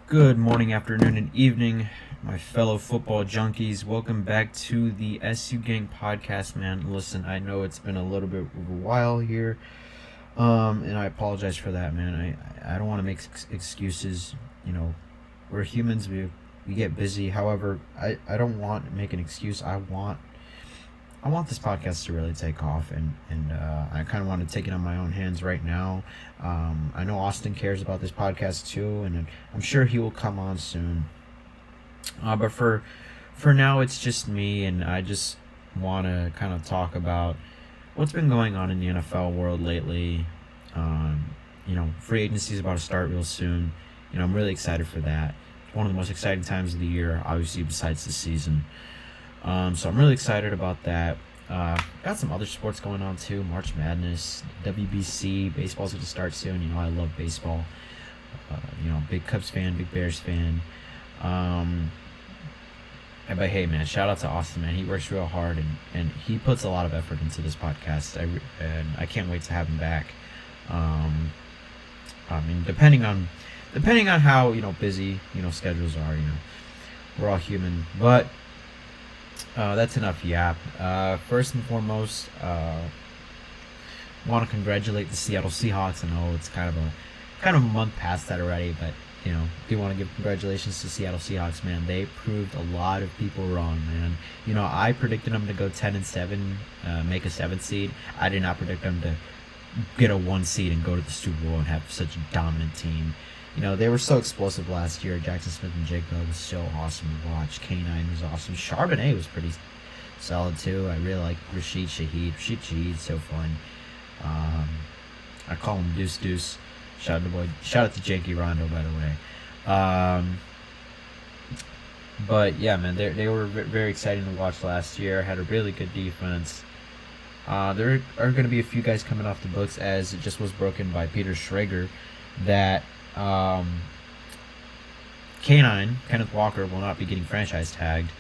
Good morning, afternoon, and evening, my fellow football junkies. Welcome back to the SU Gang podcast, man. Listen, I know it's been a little bit of a while here, and I apologize for that, man. I don't want to make excuses. You know, we're humans. We get busy. However, I don't want to make an excuse. I want this podcast to really take off, and I kind of want to take it on my own hands right now. I know Austin cares about this podcast too, and I'm sure he will come on soon. But for now, it's just me, and I just want to kind of talk about what's been going on in the NFL world lately. Free agency is about to start real soon. I'm really excited for that. It's one of the most exciting times of the year, obviously, besides the season. So I'm really excited about that. Got some other sports going on too. March Madness, WBC, baseball's going to start soon. I love baseball. Big Cubs fan, big Bears fan. But hey, man, shout out to Austin, man. He works real hard and he puts a lot of effort into this podcast. And I can't wait to have him back. Depending on how busy schedules are. We're all human, but. That's enough yap. First and foremost, want to congratulate the Seattle Seahawks. I know it's kind of a month past that already, but do want to give congratulations to Seattle Seahawks, man. They proved a lot of people wrong, man. I predicted them to go 10-7, make a 7th seed. I did not predict them to get a 1 seed and go to the Super Bowl and have such a dominant team. They were so explosive last year. Jackson Smith and Jigba was so awesome to watch. K9 was awesome. Charbonnet was pretty solid too. I really like Rashid Shaheed. Rashid Shaheed's so fun. I call him Deuce Deuce. Shout out to Jakey Rondo, by the way. But yeah, man, they were very exciting to watch last year. Had a really good defense. There are going to be a few guys coming off the books, as it just was broken by Peter Schrager, that K9, Kenneth Walker, will not be getting franchise tagged,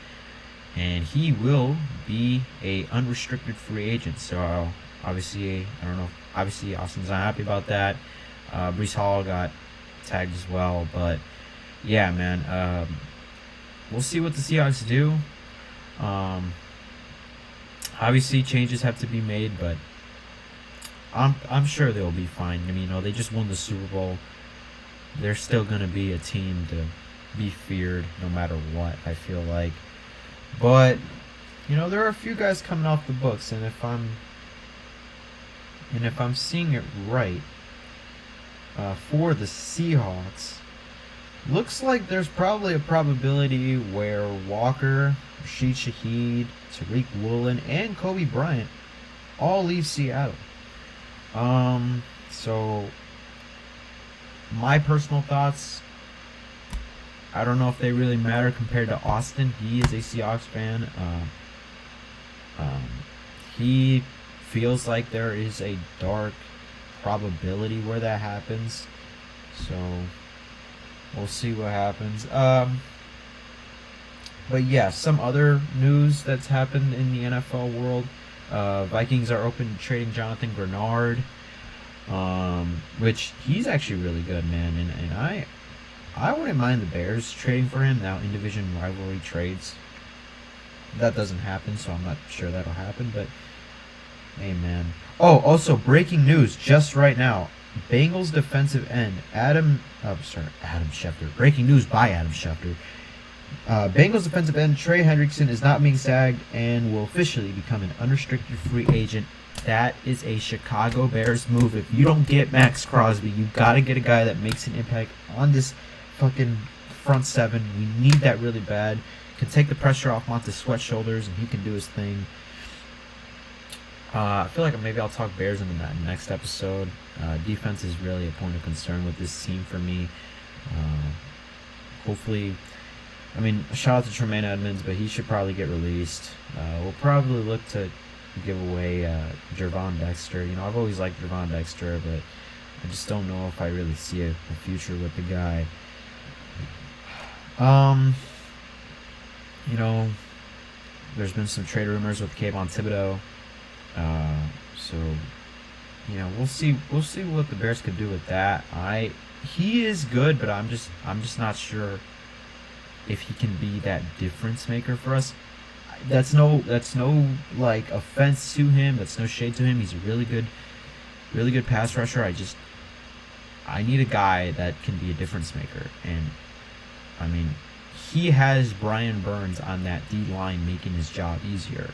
and he will be a unrestricted free agent. So obviously, I don't know. Obviously, Austin's not happy about that. Breece Hall got tagged as well, but yeah, man. We'll see what the Seahawks do. Obviously, changes have to be made, but I'm sure they'll be fine. They just won the Super Bowl. They're still going to be a team to be feared no matter what, I feel like. But, there are a few guys coming off the books, and if I'm seeing it right, for the Seahawks, looks like there's probably a probability where Walker, Rashid Shaheed, Tariq Woolen, and Kobe Bryant all leave Seattle. So my personal thoughts, I don't know if they really matter compared to Austin. He is a Seahawks fan. He feels like there is a dark probability where that happens. So we'll see what happens. But yeah, some other news that's happened in the NFL world. Vikings are open to trading Jonathan Grenard. Which he's actually really good, man, and I wouldn't mind the Bears trading for him now in division rivalry trades. That doesn't happen, so I'm not sure that'll happen, but hey, man. Oh, also breaking news just right now. Bengals defensive end Adam Schefter. Breaking news by Adam Schefter. Bengals defensive end Trey Hendrickson is not being tagged and will officially become an unrestricted free agent. That is a Chicago Bears move. If you don't get Max Crosby, you got to get a guy that makes an impact on this fucking front seven. We need that really bad. Can take the pressure off Montez Sweat's shoulders, and he can do his thing. I feel like maybe I'll talk Bears in the next episode. Defense is really a point of concern with this team for me. Hopefully, shout out to Tremaine Edmonds, but he should probably get released. We'll probably look to give away Gervon Dexter. I've always liked Gervon Dexter, but I just don't know if I really see a future with the guy. There's been some trade rumors with Kayvon Thibodeau. So we'll see what the Bears could do with that. I he is good, but I'm just not sure if he can be that difference maker for us. That's no like offense to him. That's no shade to him. He's a really good pass rusher. I need a guy that can be a difference maker, and I mean, he has Brian Burns on that D line making his job easier.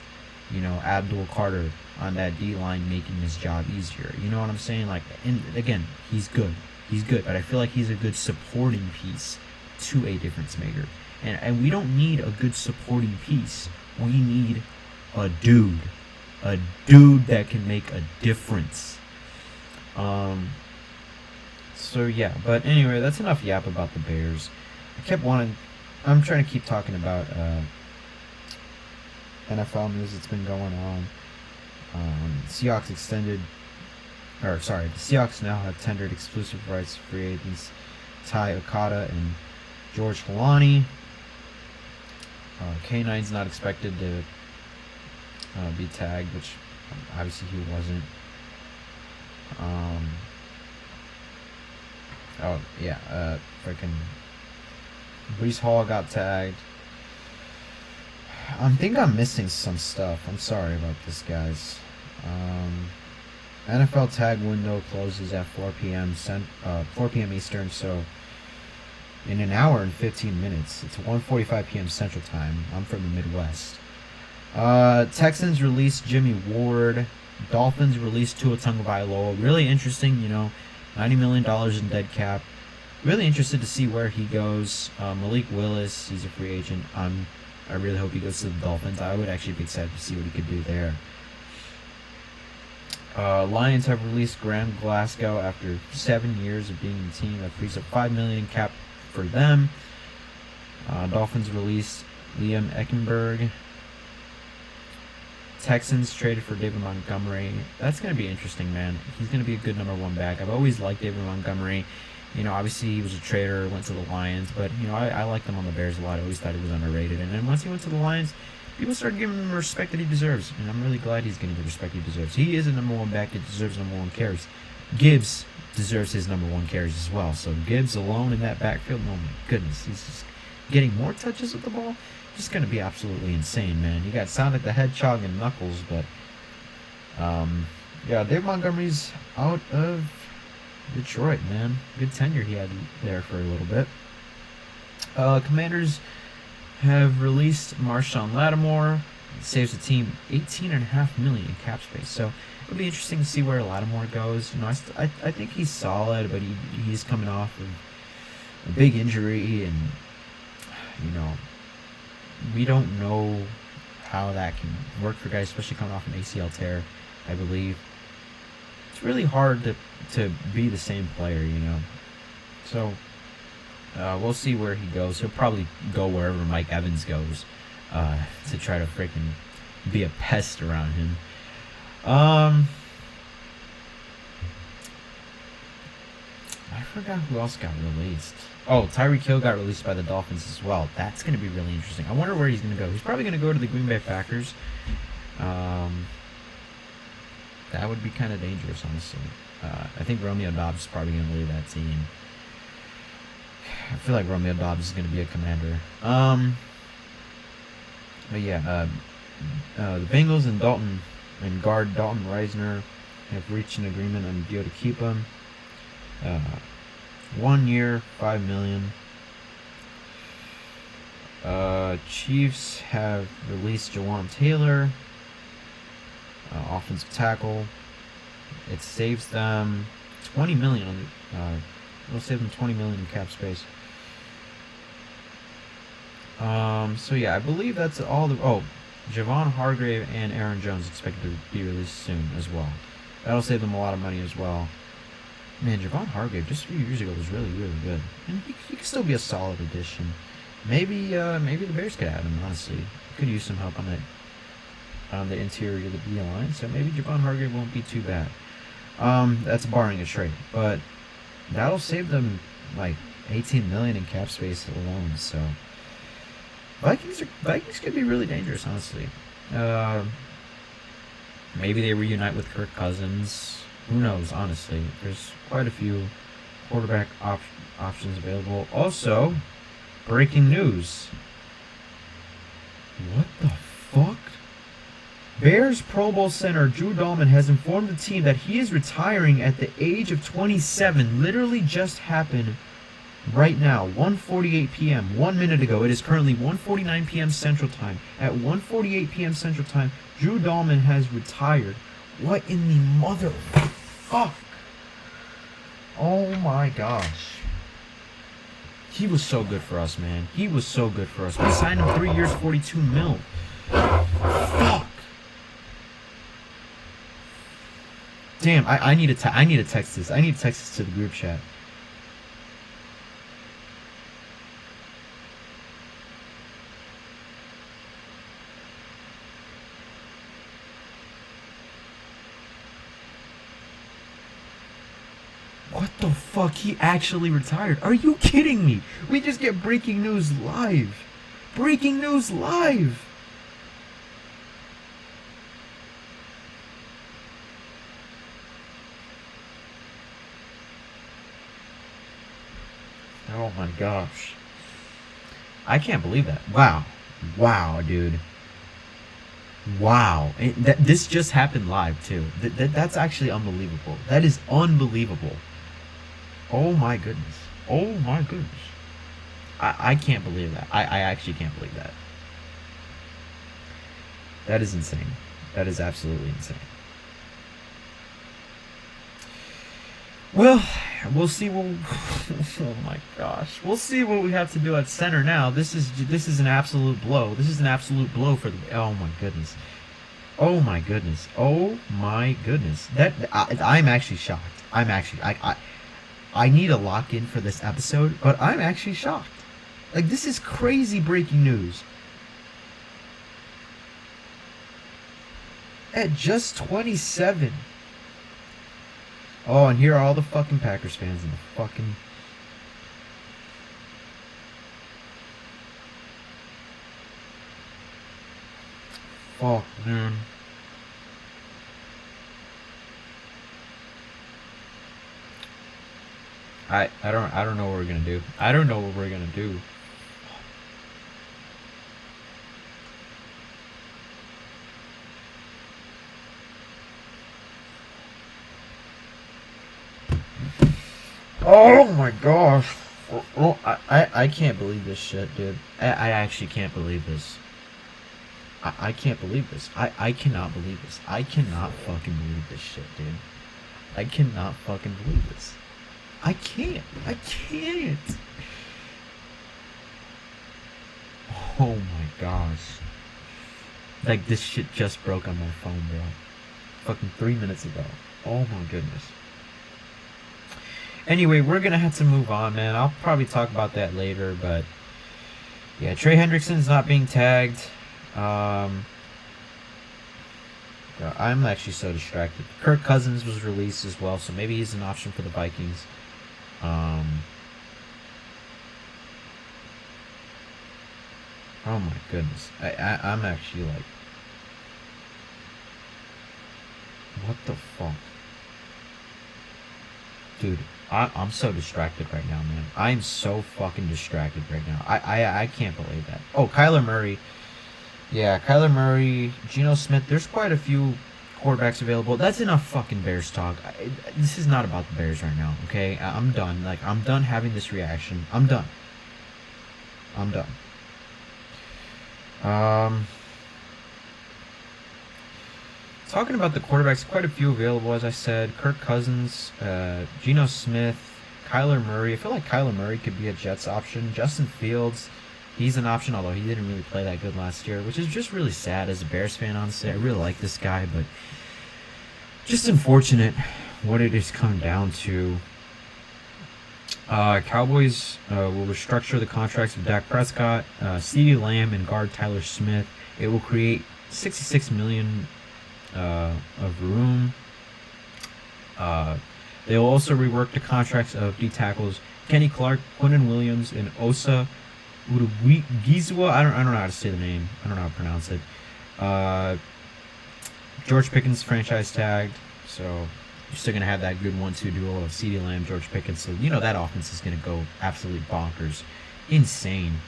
Abdul Carter on that D line making his job easier. You know what I'm saying? Like, and again, he's good. He's good, but I feel like he's a good supporting piece to a difference maker. And we don't need a good supporting piece. We need a dude. A dude that can make a difference. So yeah, but anyway, that's enough yap about the Bears. I'm trying to keep talking about NFL news that's been going on. The Seahawks now have tendered exclusive rights to free agents Ty Okada and George Kalani. K9's not expected to be tagged, which obviously he wasn't. Freaking Brees Hall got tagged. I think I'm missing some stuff. I'm sorry about this, guys. NFL tag window closes at 4 p.m. 4 p.m. Eastern, so in an hour and 15 minutes. It's 1:45 p.m. Central Time. I'm from the Midwest. Texans released Jimmy Ward. Dolphins released Tua Tagovailoa. Really interesting, $90 million in dead cap. Really interested to see where he goes. Malik Willis, he's a free agent. I really hope he goes to the Dolphins. I would actually be excited to see what he could do there. Lions have released Graham Glasgow after 7 years of being in the team. That frees up $5 million cap for them. Dolphins released Liam Eckenberg. Texans traded for David Montgomery. That's going to be interesting, man. He's going to be a good number one back. I've always liked David Montgomery. Obviously he was a trader, went to the Lions, but, I liked him on the Bears a lot. I always thought he was underrated. And then once he went to the Lions, people started giving him the respect that he deserves. And I'm really glad he's getting the respect he deserves. He is a number one back that deserves number one carries. Gibbs deserves his number one carries as well. So Gibbs alone in that backfield, oh my goodness, he's just getting more touches with the ball. Just going to be absolutely insane, man. You got Sonic the Hedgehog and Knuckles, but Dave Montgomery's out of Detroit, man. Good tenure he had there for a little bit. Commanders have released Marshawn Lattimore. It saves the team $18.5 million in cap space. So it'll be interesting to see where Lattimore goes. I think he's solid, but he's coming off of a big injury, and we don't know how that can work for guys, especially coming off an ACL tear, I believe. It's really hard to be the same player, So we'll see where he goes. He'll probably go wherever Mike Evans goes to try to freaking be a pest around him. I forgot who else got released. Oh, Tyreek Hill got released by the Dolphins as well. That's going to be really interesting. I wonder where he's going to go. He's probably going to go to the Green Bay Packers. That would be kind of dangerous, honestly. I think Romeo Doubs is probably going to leave that team. I feel like Romeo Doubs is going to be a Commander. The Bengals and guard Dalton Reisner have reached an agreement on a deal to keep him. 1 year, $5 million. Chiefs have released Jawan Taylor, offensive tackle. It saves them $20 million. It'll save them $20 million in cap space. I believe that's all the. Oh, Javon Hargrave and Aaron Jones expected to be released soon as well. That'll save them a lot of money as well. Man, Javon Hargrave just a few years ago was really, really good, and he could still be a solid addition. Maybe the Bears could add him. Honestly, could use some help on the interior of the D line. So maybe Javon Hargrave won't be too bad. That's barring a trade, but that'll save them like $18 million in cap space alone. So Vikings could be really dangerous, honestly. Maybe they reunite with Kirk Cousins. Who knows? Honestly, there's quite a few quarterback options available. Also, breaking news. What the fuck? Bears Pro Bowl center Drew Dalman has informed the team that he is retiring at the age of 27. Literally just happened right now, 1:48 p.m. 1 minute ago. It is currently 1:49 p.m. Central Time. At 1:48 p.m. Central Time, Drew Dalman has retired. What in the mother fuck? Oh my gosh. He was so good for us, man. He was so good for us. We signed him 3 years, 42 mil. Fuck. Damn, I need to text this. I need to text this to the group chat. What the fuck? He actually retired. Are you kidding me? We just get breaking news live. Breaking news live. Oh my gosh. I can't believe that. Wow. Wow, dude. Wow. This just happened live, too. That's actually unbelievable. That is unbelievable. Oh my goodness. Oh my goodness. I can't believe that. I actually can't believe that. That is insane. That is absolutely insane. Well, we'll see what. Oh my gosh, we'll see what we have to do at center now. This is an absolute blow. This is an absolute blow for the. Oh my goodness. Oh my goodness. Oh my goodness. I'm actually shocked. I need a lock in for this episode, but I'm actually shocked. Like, this is crazy breaking news. At just 27. Oh, and here are all the fucking Packers fans in the fucking... Fuck, man. I don't know what we're gonna do. I don't know what we're gonna do. Oh my gosh. Oh, I can't believe this shit, dude. I actually can't believe this. I can't believe this. I cannot believe this. I cannot fucking believe this shit, dude. I cannot fucking believe this. I can't. I can't. Oh my gosh. Like, this shit just broke on my phone, bro. Fucking 3 minutes ago. Oh my goodness. Anyway, we're gonna have to move on, man. I'll probably talk about that later, but yeah, Trey Hendrickson's not being tagged. I'm actually so distracted. Kirk Cousins was released as well, so maybe he's an option for the Vikings. Oh my goodness. I'm actually like, what the fuck? Dude, I'm so distracted right now, man. I'm so fucking distracted right now. I can't believe that. Oh, Kyler Murray. Yeah, Kyler Murray, Geno Smith. There's quite a few quarterbacks available. That's enough fucking Bears talk. This is not about the Bears right now, okay? I'm done. Like, I'm done having this reaction. I'm done. I'm done. Talking about the quarterbacks, quite a few available, as I said. Kirk Cousins, Geno Smith, Kyler Murray. I feel like Kyler Murray could be a Jets option. Justin Fields, he's an option, although he didn't really play that good last year, which is just really sad as a Bears fan, honestly. I really like this guy, but just unfortunate what it has come down to. Cowboys will restructure the contracts of Dak Prescott, CeeDee Lamb, and guard Tyler Smith. It will create $66 million of room. They will also rework the contracts of D tackles Kenny Clark, Quinnen Williams, and Osa Urugizwa. I don't know how to say the name. I don't know how to pronounce it. George Pickens franchise tagged. So you're still gonna have that good 1-2 duo of CeeDee Lamb, George Pickens. So that offense is gonna go absolutely bonkers, insane.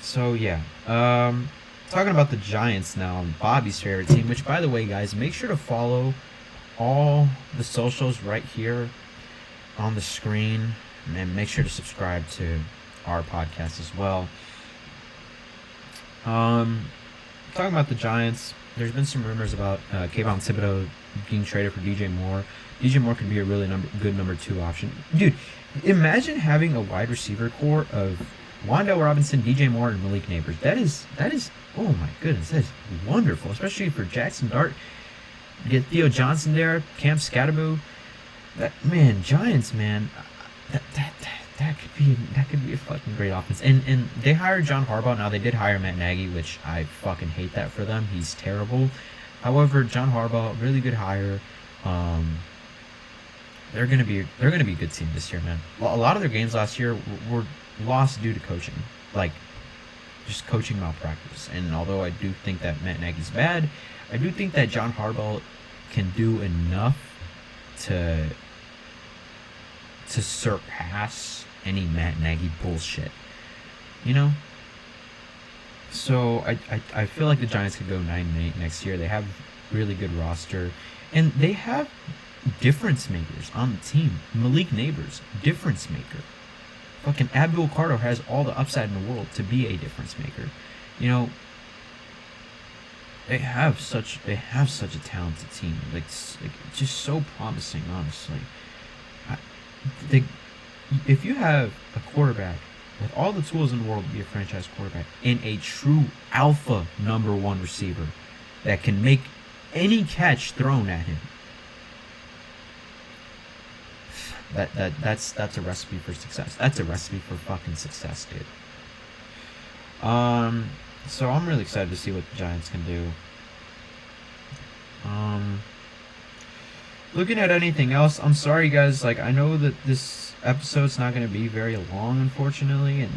So yeah. Talking about the Giants now, Bobby's favorite team. Which, by the way, guys, make sure to follow all the socials right here on the screen, and make sure to subscribe to our podcast as well. Talking about the Giants, there's been some rumors about Kayvon Thibodeau being traded for DJ Moore. DJ Moore could be a really good number 2 option. Dude, imagine having a wide receiver core of Wan'Dale Robinson, DJ Moore, and Malik Neighbors. That is, oh my goodness, that is wonderful, especially for Jackson Dart. Get Theo Johnson there, Cam Scatterbo. Giants, man, that could be a fucking great offense. And they hired John Harbaugh. Now, they did hire Matt Nagy, which I fucking hate that for them. He's terrible. However, John Harbaugh, really good hire. They're gonna be a good team this year, man. A lot of their games last year were lost due to coaching, like just coaching malpractice. And although I do think that Matt Nagy's bad, I do think that John Harbaugh can do enough to surpass any Matt Nagy bullshit, So I feel like the Giants could go 9-8 next year. They have really good roster, and they have difference makers on the team. Malik Neighbors, difference maker. Fucking Abdul Carter has all the upside in the world to be a difference maker. They have such a talented team. Like just so promising, honestly. If you have a quarterback with all the tools in the world to be a franchise quarterback and a true alpha number 1 receiver that can make any catch thrown at him, that's a recipe for success. That's a recipe for fucking success, dude. So I'm really excited to see what the Giants can do. Looking at anything else, I'm sorry, guys. Like, I know that this episode's not going to be very long, unfortunately, and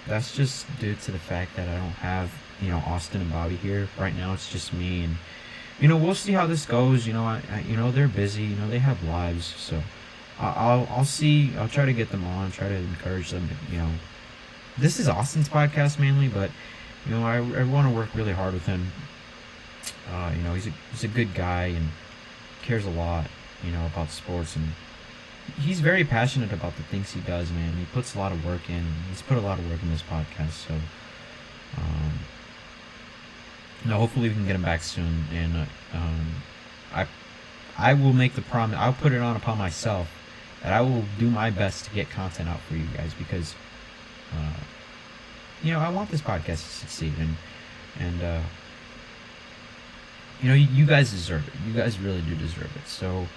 that's just due to the fact that I don't have, Austin and Bobby here right now. It's just me, and we'll see how this goes. They're busy. They have lives, so I'll see. I'll try to get them on. Try to encourage them. This is Austin's podcast mainly, but I want to work really hard with him. He's a good guy and cares a lot, about sports, and he's very passionate about the things he does, man. He puts a lot of work in. He's put a lot of work in this podcast, so hopefully we can get him back soon. And I will make the promise. I'll put it upon myself that I will do my best to get content out for you guys, because I want this podcast to succeed, and you guys deserve it. You guys really do deserve it. So,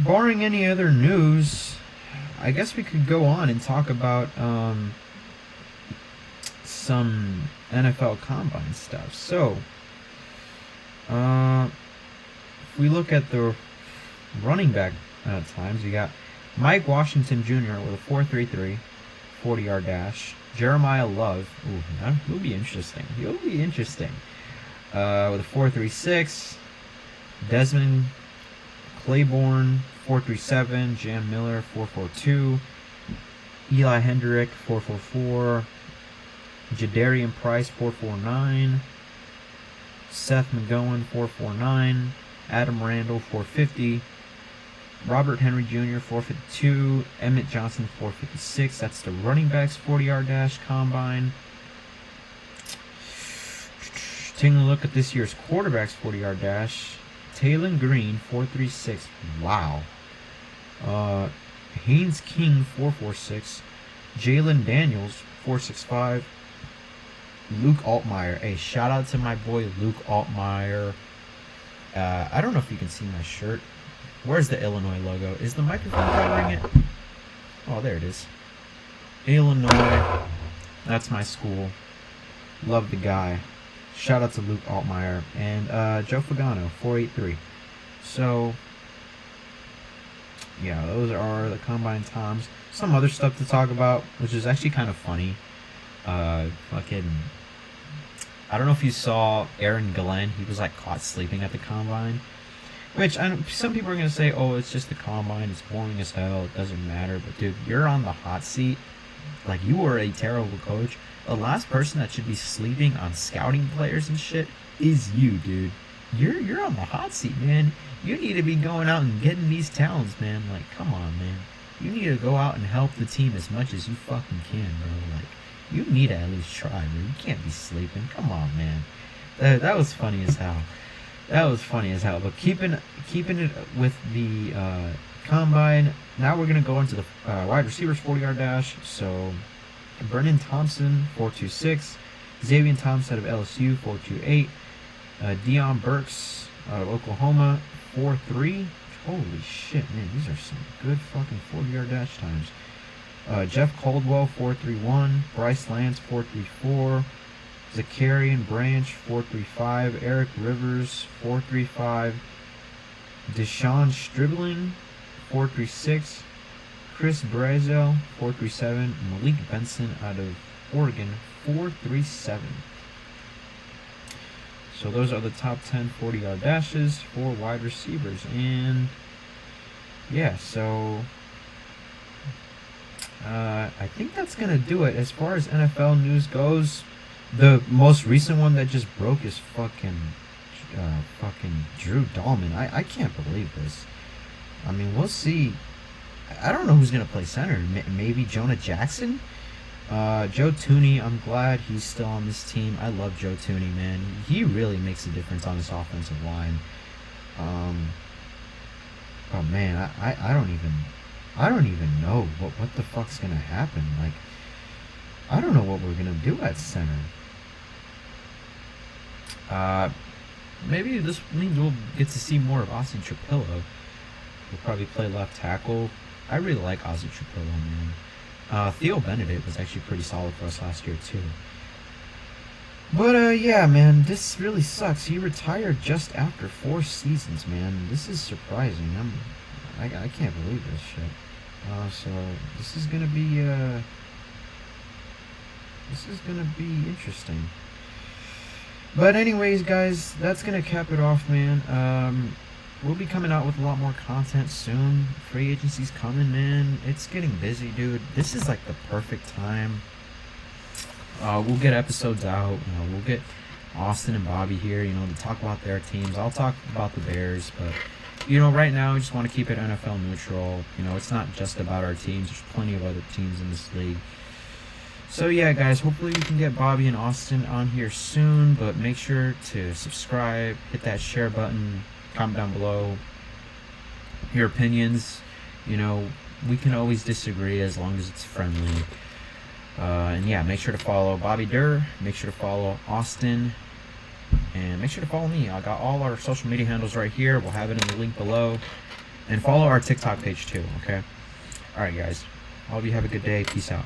barring any other news, I guess we could go on and talk about some NFL Combine stuff. So, if we look at the running back times, you got Mike Washington Jr. with a 4.33 40-yard dash. Jeremiah Love, he'll be interesting. With a 4.36. Desmond Claiborne 4.37. Jam Miller 4.42. Eli Hendrick 4.44. Jadarian Price 4.49. Seth McGowan 4.49. Adam Randall 4.50. Robert Henry Jr. 4.52. Emmett Johnson 4.56. That's the running backs 40-yard dash combine. Taking a look at this year's quarterbacks 40-yard dash. Taylon Green 4.36. Wow. Haynes King 4.46. Jalen Daniels 4.65. Luke Altmaier. Hey, shout out to my boy Luke Altmaier. I don't know if you can see my shirt. Where's the Illinois logo? Is the microphone covering it? Oh, there it is. Illinois. That's my school. Love the guy. Shout out to Luke Altmaier. And Joe Fagano, 4.83. So, yeah, those are the combine times. Some other stuff to talk about, which is actually kind of funny. I I don't know if you saw Aaron Glenn. He was like caught sleeping at the combine. Which some people are gonna say, "Oh, it's just the combine. It's boring as hell. It doesn't matter." But dude, you're on the hot seat. Like you were a terrible coach. The last person that should be sleeping on scouting players and shit is you, dude. You're on the hot seat, man. You need to be going out and getting these talents, man. Like, come on, man. You need to go out and help the team as much as you fucking can, bro. Like, you need to at least try, bro. You can't be sleeping. Come on, man. That was funny as hell. That was funny as hell. But keeping it with the combine. Now we're gonna go into the wide receivers 40-yard dash. So Brennan Thompson 4.26, Xavier Thompson out of LSU 4.28, Deion Burks out of Oklahoma 4.3. Holy shit, man! These are some good fucking 40-yard dash times. Jeff Caldwell 4.31, Bryce Lance 4.34. Zakarian Branch 4.35, Eric Rivers 4.35, Deshaun Stribling 4.36, Chris Brazel 4.37, Malik Benson out of Oregon 4.37. So those are the top 10 40-yard dashes for wide receivers. And yeah, so I think that's gonna do it as far as NFL news goes. The most recent one that just broke is fucking Drew Dahlman. I can't believe this. I mean, we'll see. I don't know who's gonna play center. Maybe Jonah Jackson. Joe Tooney. I'm glad he's still on this team. I love Joe Tooney, man. He really makes a difference on this offensive line. Oh man, I don't even know what the fuck's gonna happen. Like, I don't know what we're gonna do at center. Maybe this means we'll get to see more of Ozzy Trapillo. We'll probably play left tackle. I really like Ozzy Trapillo, man. Theo Benedict was actually pretty solid for us last year too. But yeah, man, this really sucks. He retired just after 4 seasons, man. This is surprising. I can't believe this shit. So this is gonna be interesting. But anyways, guys, that's gonna cap it off, man. We'll be coming out with a lot more content soon. Free agency's coming, man. It's getting busy, dude. This is like the perfect time. We'll get episodes out. We'll get Austin and Bobby here, to talk about their teams. I'll talk about the Bears, but right now we just want to keep it NFL neutral. It's not just about our teams. There's plenty of other teams in this league. So yeah, guys, hopefully we can get Bobby and Austin on here soon, but make sure to subscribe, hit that share button, comment down below your opinions. We can always disagree as long as it's friendly. And yeah, make sure to follow Bobby Durr, make sure to follow Austin, and make sure to follow me. I got all our social media handles right here. We'll have it in the link below. And follow our TikTok page too, okay? Alright, guys. All of you have a good day. Peace out.